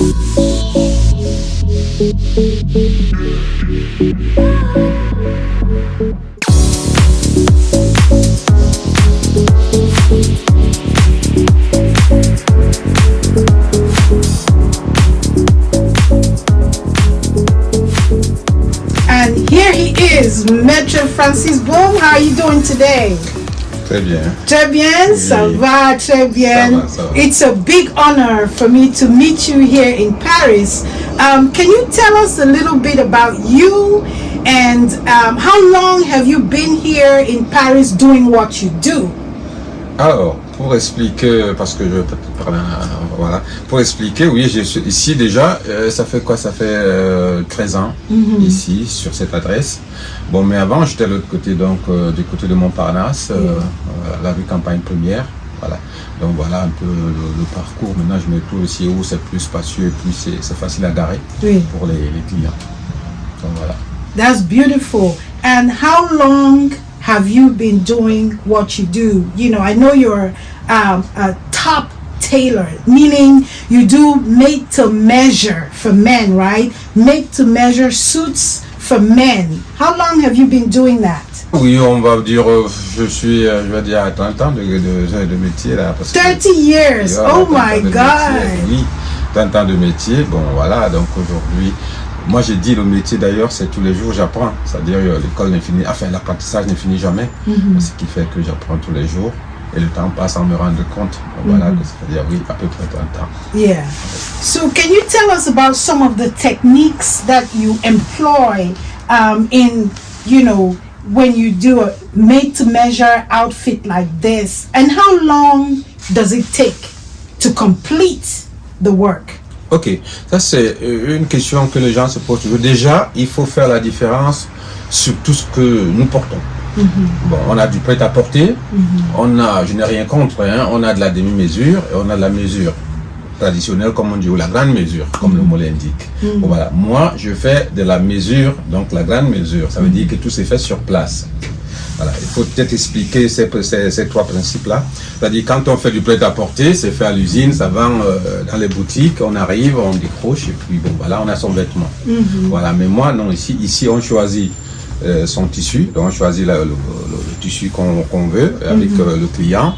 And here he is, Maître Francis Boum. How are you doing today? Très bien. Très bien, Oui. ça va, très bien. Ça va. It's a big honor for me to meet you here in Paris. Can you tell us a little bit about you and how long have you been here in Paris doing what you do? Alors, pour expliquer, parce que je peux parler, voilà, pour expliquer, oui, je suis ici déjà, ça fait quoi? Ça fait 13 ans, ici, sur cette adresse. Bon, mais avant, j'étais de l'autre côté, donc, du côté de Montparnasse, la rue Campagne Première, voilà. Donc, voilà un peu le parcours. Maintenant, je me trouve ici où c'est plus spacieux et puis c'est facile à garer pour les clients. Donc, voilà. That's beautiful. And how long have you been doing what you do? You know, I know you're a top tailor, meaning you do made to measure for men, right? Made to measure suits for men. How long have you been doing that? Oui, on va dire, je vais dire à 30 ans de métier là. Parce 30 years, voilà, oh 30 ans my de God. métier, oui, 30 ans de métier, bon voilà, donc aujourd'hui, moi j'ai dit le métier d'ailleurs, c'est tous les jours j'apprends, c'est-à-dire l'école n'est finie, enfin l'apprentissage n'est fini jamais, ce qui fait que j'apprends tous les jours et le temps passe sans me rendre compte, donc voilà, c'est-à-dire oui, à peu près 30 ans. Yeah. So can you tell us about some of the techniques that you employ in, you know, when you do a made-to-measure outfit like this, and how long does it take to complete the work? Ok, ça c'est une question que les gens se posent toujours. Déjà, il faut faire la différence sur tout ce que nous portons. Bon, on a du prêt-à-porter, on a, je n'ai rien contre, hein, on a de la demi-mesure et on a de la mesure traditionnelle, comme on dit, ou la grande mesure, comme le mot l'indique. Bon, voilà. Moi, je fais de la mesure, donc la grande mesure. Ça veut dire que tout s'est fait sur place. Voilà. Il faut peut-être expliquer ces trois principes-là. C'est-à dire, quand on fait du prêt-à-porter, c'est fait à l'usine, ça vend dans les boutiques, on arrive, on décroche, et puis bon, voilà, on a son vêtement. Voilà. Mais moi, non, ici, on choisit son tissu, donc on choisit le tissu qu'on veut avec le client.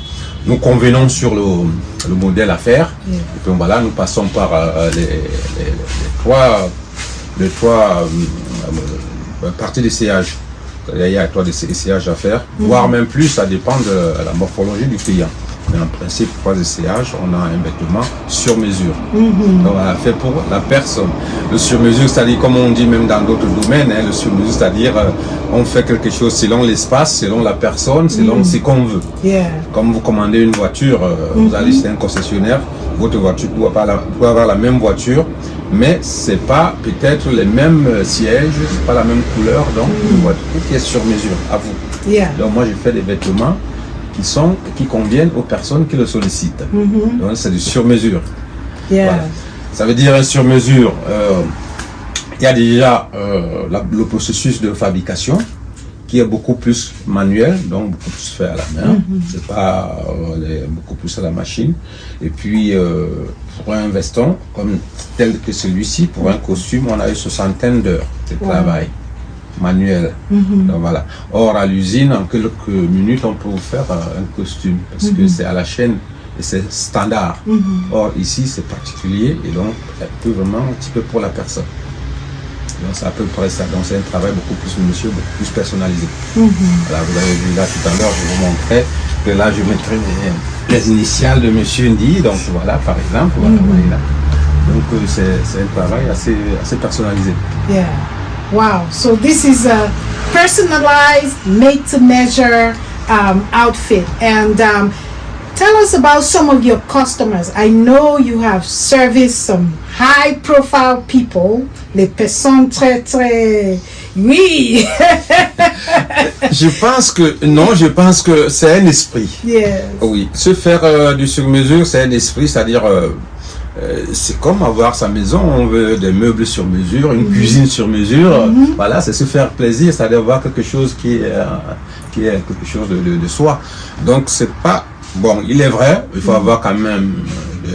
Nous convenons sur le modèle à faire, et puis voilà, nous passons par les trois parties d'essayage. Il y a trois essayages à faire, voire même plus, ça dépend de la morphologie du client. Mais en principe, 3 essayages, on a un vêtement sur mesure. Donc, on a fait pour la personne. Le sur mesure, c'est-à-dire, comme on dit même dans d'autres domaines, hein, le sur mesure, c'est-à-dire, on fait quelque chose selon l'espace, selon la personne, selon ce qu'on veut. Comme vous commandez une voiture, vous allez chez un concessionnaire, votre voiture doit avoir la même voiture, mais c'est pas peut-être les mêmes sièges, c'est pas la même couleur, donc une voiture qui est sur mesure à vous. Donc moi, je fais des vêtements qui conviennent aux personnes qui le sollicitent. Donc c'est du sur-mesure. Voilà. Ça veut dire un sur-mesure. Il y a déjà le processus de fabrication qui est beaucoup plus manuel, donc beaucoup plus fait à la main. C'est pas beaucoup plus à la machine. Et puis pour un veston comme tel que celui-ci, pour un costume, on a une soixantaine d'heures de travail manuel. Donc voilà. Or à l'usine, en quelques minutes, on peut vous faire un costume parce que c'est à la chaîne et c'est standard. Or ici, c'est particulier et donc un peu vraiment un petit peu pour la personne. Donc c'est à peu près ça. Donc c'est un travail beaucoup plus minutieux, beaucoup plus personnalisé. Voilà, vous avez vu là tout à l'heure, je vous montrais que là je mettrai les initiales de Monsieur Ndi. Donc voilà, par exemple, voilà, vous voyez là. Donc c'est un travail assez personnalisé. Yeah. Wow. So this is a personalized, made-to-measure outfit. And tell us about some of your customers. I know you have serviced some high-profile people, les personnes très, oui. Je pense que c'est un esprit. Yes. Oui, se faire du sur-mesure, c'est un esprit, c'est-à-dire c'est comme avoir sa maison, on veut des meubles sur mesure, une cuisine sur mesure, voilà, c'est se faire plaisir, c'est-à-dire avoir quelque chose qui est quelque chose de soi. Donc c'est pas, bon, il est vrai, il faut avoir quand même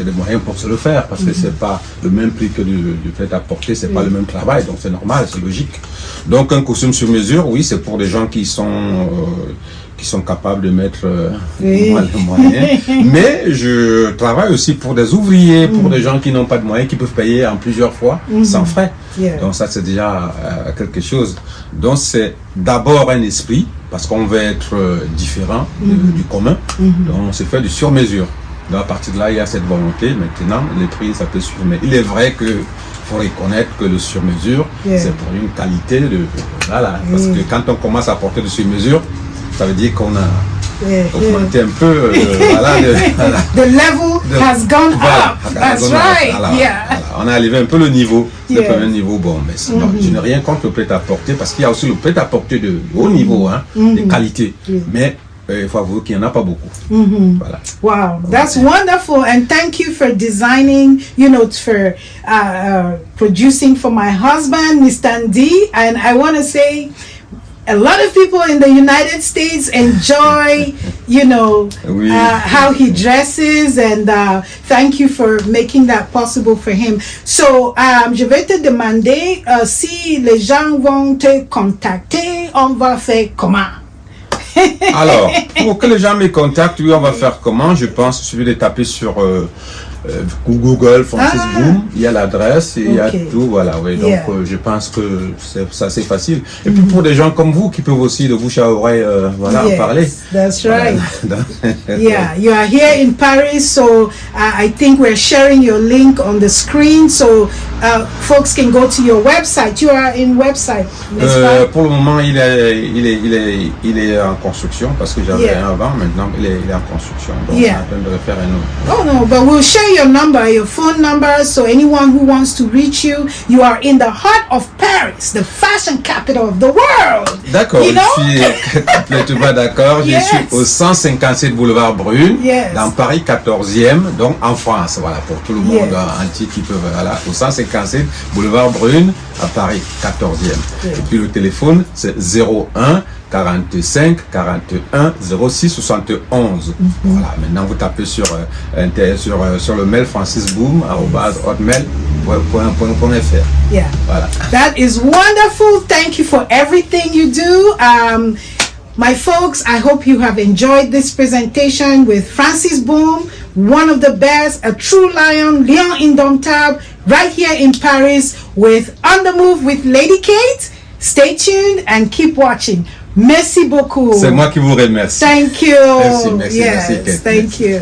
les moyens pour se le faire, parce que c'est pas le même prix que du prêt-à-porter, c'est pas le même travail, donc c'est normal, c'est logique. Donc un costume sur mesure, oui, c'est pour des gens qui sont capables de mettre les moyens. Mais je travaille aussi pour des ouvriers, pour des gens qui n'ont pas de moyens, qui peuvent payer en plusieurs fois sans frais. Donc ça, c'est déjà quelque chose. Donc c'est d'abord un esprit, parce qu'on veut être différent du commun. Donc on se fait du sur-mesure. Donc à partir de là, il y a cette volonté. Maintenant, les prix, ça peut suivre. Mais il est vrai que faut reconnaître que le sur-mesure, c'est pour une qualité de... Voilà. Parce que quand on commence à porter du sur-mesure, ça veut dire qu'on a augmenté un peu, The level has gone up. That's right. On a élevé un peu le niveau, le premier niveau. Bon, mais je n'ai rien contre le prêt-à-porter, parce qu'il y a aussi le prêt-à-porter de haut niveau, de qualité. Mais il faut avouer qu'il n'y en a pas beaucoup. Voilà. Wow, that's wonderful, and thank you for designing, for producing for my husband, Mr. Ndi. And I want to say, a lot of people in the United States enjoy, how he dresses, and thank you for making that possible for him. So, je vais te demander si les gens vont te contacter, on va faire comment? Alors, pour que les gens me contactent, oui, on va faire comment? Je pense qu'il suffit de taper sur Google Francis Boom, il y a l'adresse, il y a tout, voilà, oui. Donc je pense que c'est assez facile. Et puis pour des gens comme vous qui peuvent aussi de bouche à oreille, en parler. That's right. Yeah, you are here in Paris, so I think we're sharing your link on the screen, so folks can go to your website. You are in website. Pour le moment, il est en construction, parce que j'avais un avant, maintenant il est en construction. Donc on est en train de refaire un autre. Oh no, but we'll share your number, your phone number, so anyone who wants to reach you, you are in the heart of Paris, the fashion capital of the world. D'accord, je suis complètement d'accord. Je suis au 157 boulevard Brune, dans Paris 14e, donc en France, voilà, pour tout le monde entier qui peut, voilà, au 157 boulevard Brune, à Paris 14e. Et puis le téléphone, c'est 01 45 41 06 71. Voilà, maintenant vous tapez sur le mail francisboom@hotmail.fr. Yeah. Voilà. That is wonderful. Thank you for everything you do. My folks, I hope you have enjoyed this presentation with Francis Boom, one of the best, a true lion indomptable, right here in Paris with On the Move with Lady Kate. Stay tuned and keep watching. Merci beaucoup. C'est moi qui vous remercie. Thank you. Merci, yes, merci. Thank you.